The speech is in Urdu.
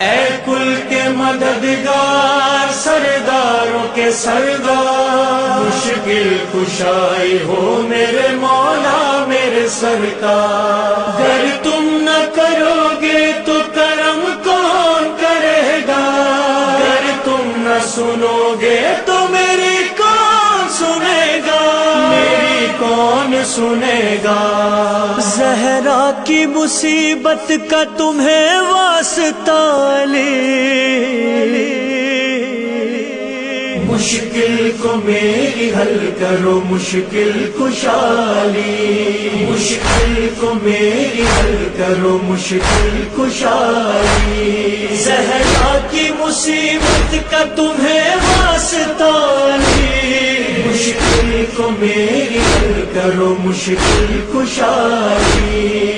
اے کل کے مددگار سرداروں کے سردار، مشکل کشائی ہو میرے مولا میرے سرکار، گر تم نہ کرو گے تو کرم کون کرے گا، گر تم نہ سنو گے تو میری کون سنے گا، میری کون سنے گا۔ زہرا کی مصیبت کا تمہیں واسطہ مشکل کو میری حل کرو مشکل کشائی، مشکل کو میری حل کرو مشکل کشائی، زہرا کی مصیبت کا تمہیں واسطہ مشکل کو میری حل کرو مشکل کشائی۔